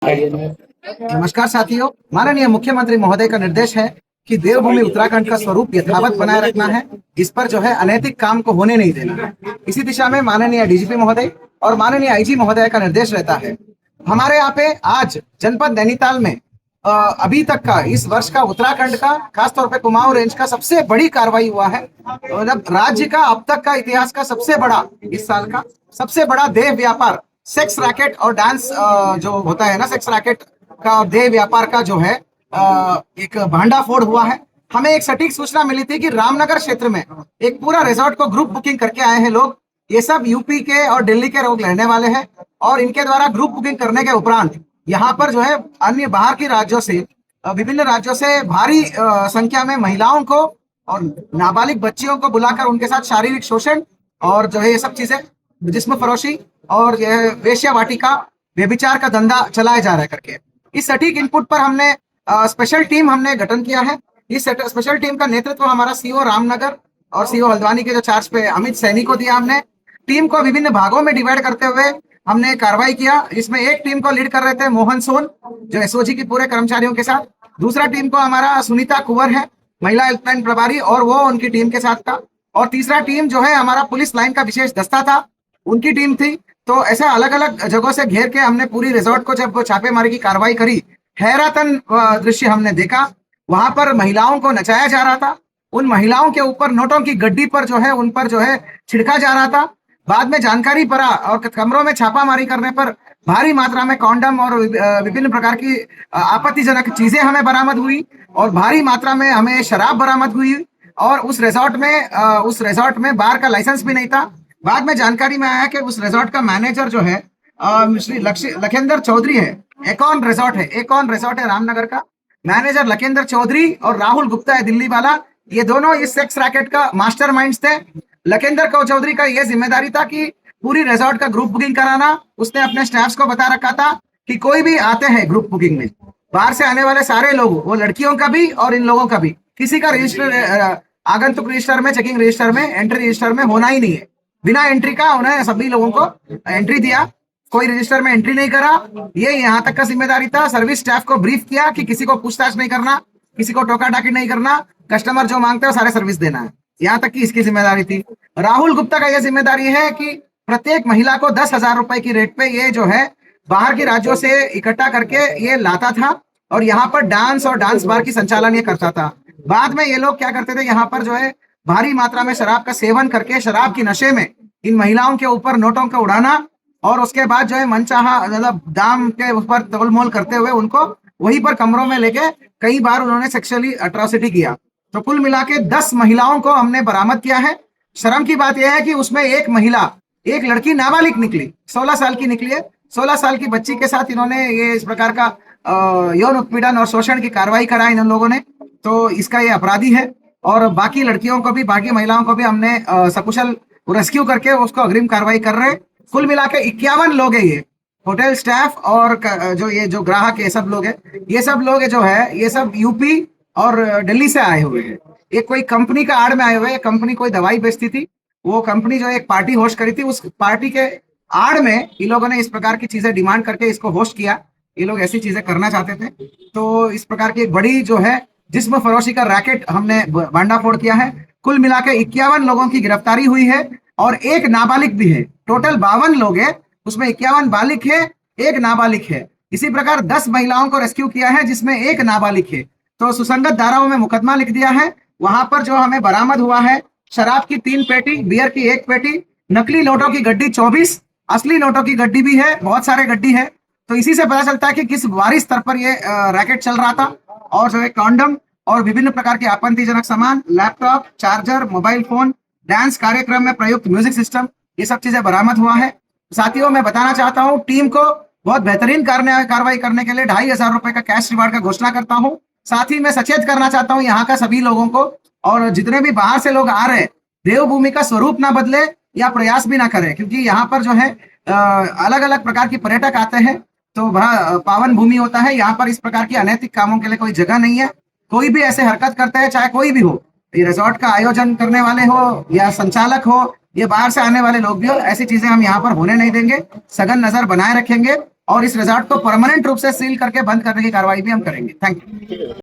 नमस्कार साथियों। माननीय मुख्यमंत्री महोदय का निर्देश है कि देवभूमि उत्तराखंड का स्वरूप यथावत बनाए रखना है। इस पर जो है अनैतिक काम को होने नहीं देना है। इसी दिशा में माननीय डीजीपी महोदय और माननीय आईजी महोदय का निर्देश रहता है। हमारे यहाँ पे आज जनपद नैनीताल में अभी तक का इस वर्ष का उत्तराखंड का खासतौर पे कुमाऊं रेंज का सबसे बड़ी कार्रवाई हुआ है। मतलब राज्य का अब तक का इतिहास का सबसे बड़ा, इस साल का सबसे बड़ा देह व्यापार, सेक्स रैकेट और डांस जो होता है ना, सेक्स रैकेट का देह व्यापार का जो है एक भांडाफोड़ हुआ है। हमें एक सटीक सूचना मिली थी कि रामनगर क्षेत्र में एक पूरा रिजॉर्ट को ग्रुप बुकिंग करके आए हैं लोग। ये सब यूपी के और दिल्ली के लोग रहने वाले हैं और इनके द्वारा ग्रुप बुकिंग करने के उपरांत यहाँ पर जो है अन्य बाहर के राज्यों से, विभिन्न राज्यों से भारी संख्या में महिलाओं को और नाबालिग बच्चियों को बुलाकर उनके साथ शारीरिक शोषण और जो है ये सब चीजें, जिस्म फरोशी और यह वेश्या वाटिका, व्यभिचार का धंधा चलाया जा रहा है करके इस सटीक इनपुट पर हमने स्पेशल टीम हमने गठन किया है। इस स्पेशल टीम का नेतृत्व हमारा सीओ रामनगर और सीओ हल्द्वानी के जो चार्ज पे अमित सैनी को दिया हमने। टीम को विभिन्न भागों में डिवाइड करते हुए हमने कार्रवाई किया। इसमें एक टीम को लीड कर रहे थे मोहन सोन, जो एसओजी के पूरे कर्मचारियों के साथ। दूसरा टीम को हमारा सुनीता कुंवर है, महिला हेल्पलाइन प्रभारी, और वो उनकी टीम के साथ था। और तीसरा टीम जो है हमारा पुलिस लाइन का विशेष दस्ता था, उनकी टीम थी। तो ऐसा अलग अलग जगहों से घेर के हमने पूरी रिजॉर्ट को जब छापेमारी की कार्रवाई करी, हैरातन दृश्य हमने देखा। वहां पर महिलाओं को नचाया जा रहा था, उन महिलाओं के ऊपर नोटों की गड्डी पर जो है उन पर जो है छिड़का जा रहा था। बाद में जानकारी पड़ा और कमरों में छापामारी करने पर भारी मात्रा में कॉन्डम और विभिन्न प्रकार की आपत्तिजनक चीजें हमें बरामद हुई और भारी मात्रा में हमें शराब बरामद हुई। और उस रिजॉर्ट में बार का लाइसेंस भी नहीं था। बाद में जानकारी में आया कि उस रिजॉर्ट का मैनेजर जो है श्री लखेंद्र चौधरी है। एकॉन रिजॉर्ट है रामनगर का। मैनेजर लखेंद्र चौधरी और राहुल गुप्ता है दिल्ली वाला। ये दोनों इस सेक्स रैकेट का मास्टरमाइंड्स थे। लखेंद्र चौधरी का यह जिम्मेदारी था कि पूरी रिजॉर्ट का ग्रुप बुकिंग कराना। उसने अपने स्टाफ्स को बता रखा था कि कोई भी आते हैं ग्रुप बुकिंग में, बाहर से आने वाले सारे लोग, वो लड़कियों का भी और इन लोगों का भी, किसी का रजिस्टर आगंतुक रजिस्टर में, चेकिंग रजिस्टर में, एंट्री रजिस्टर में होना ही नहीं है। बिना एंट्री का उन्हें सभी लोगों को एंट्री दिया, कोई रजिस्टर में एंट्री नहीं करा। ये यहाँ तक का जिम्मेदारी था। सर्विस स्टाफ को ब्रीफ किया कि किसी को पूछताछ नहीं करना, किसी को टोका टाकी नहीं करना, कस्टमर जो मांगते हैं सारे सर्विस देना है। यहाँ तक की इसकी जिम्मेदारी थी। राहुल गुप्ता का यह जिम्मेदारी है कि प्रत्येक महिला को 10,000 रुपए की रेट पे ये जो है बाहर के राज्यों से इकट्ठा करके ये लाता था और यहाँ पर डांस और डांस बार की संचालन ये करता था। बाद में ये लोग क्या करते थे, यहाँ पर जो है भारी मात्रा में शराब का सेवन करके शराब की नशे में इन महिलाओं के ऊपर नोटों का उड़ाना और उसके बाद जो है मनचाहा मतलब दाम के ऊपर तोलमोल करते हुए उनको वहीं पर कमरों में लेके कई बार उन्होंने सेक्सुअली अट्रॉसिटी किया। तो कुल मिला के 10 महिलाओं को हमने बरामद किया है। शर्म की बात यह है कि उसमें एक लड़की नाबालिग निकली, 16 साल की निकली है। 16 साल की बच्ची के साथ इन्होंने ये इस प्रकार का यौन उत्पीड़न और शोषण की कार्रवाई करा इन लोगों ने। तो इसका ये अपराधी है। और बाकी लड़कियों को भी, बाकी महिलाओं को भी हमने सकुशल रेस्क्यू करके उसको अग्रिम कार्रवाई कर रहे हैं। कुल मिला के 51 लोग है। ये होटल स्टाफ और जो ग्राहक, ये सब लोग है, ये सब लोग जो है ये सब यूपी और दिल्ली से आए हुए हैं। एक कोई कंपनी का आड़ में आए हुए हैं। कंपनी कोई दवाई बेचती थी, वो कंपनी जो एक पार्टी होस्ट करी थी, उस पार्टी के आड़ में इन लोगों ने इस प्रकार की चीजें डिमांड करके इसको होस्ट किया। ये लोग ऐसी चीजें करना चाहते थे। तो इस प्रकार की एक बड़ी जो है जिस्म फरोशी का रैकेट हमने भांडाफोड़ किया है। कुल मिला के 51 लोगों की गिरफ्तारी हुई है और एक नाबालिग भी है। टोटल 52 लोग है, उसमें 51 बालिग है, एक नाबालिग है। इसी प्रकार 10 महिलाओं को रेस्क्यू किया है जिसमें एक नाबालिग है। तो सुसंगत धाराओं में मुकदमा लिख दिया है। वहां पर जो हमें बरामद हुआ है, शराब की 3 पेटी, बियर की 1 पेटी, नकली नोटों की गड्डी 24, असली नोटों की गड्डी भी है, बहुत सारे गड्डी है। तो इसी से पता चलता है कि किस भारी स्तर पर ये रैकेट चल रहा था। और जो है कॉन्डम और विभिन्न प्रकार के आपत्तिजनक सामान, laptop, charger, mobile phone, dance कार्यक्रम में प्रयुक्त म्यूजिक सिस्टम, ये सब चीजें बरामद हुआ है। साथियों, मैं बताना चाहता हूँ टीम को बहुत बेहतरीन कार्रवाई करने के लिए 2,500 रुपए का कैश रिवार्ड का घोषणा करता हूँ। साथ ही मैं सचेत करना चाहता हूँ यहाँ का सभी लोगों को, और जितने भी बाहर से लोग आ रहे हैं, देवभूमि का स्वरूप ना बदले या प्रयास भी ना करें, क्योंकि यहाँ पर जो है अलग अलग प्रकार के पर्यटक आते हैं। तो वह पावन भूमि होता है। यहाँ पर इस प्रकार की अनैतिक कामों के लिए कोई जगह नहीं है। कोई भी ऐसे हरकत करते हैं, चाहे कोई भी हो, ये रिजॉर्ट का आयोजन करने वाले हो या संचालक हो, ये बाहर से आने वाले लोग भी हो, ऐसी चीजें हम यहाँ पर होने नहीं देंगे। सघन नजर बनाए रखेंगे और इस रिजॉर्ट को परमानेंट रूप से सील करके बंद करने की कार्रवाई भी हम करेंगे। Thank you.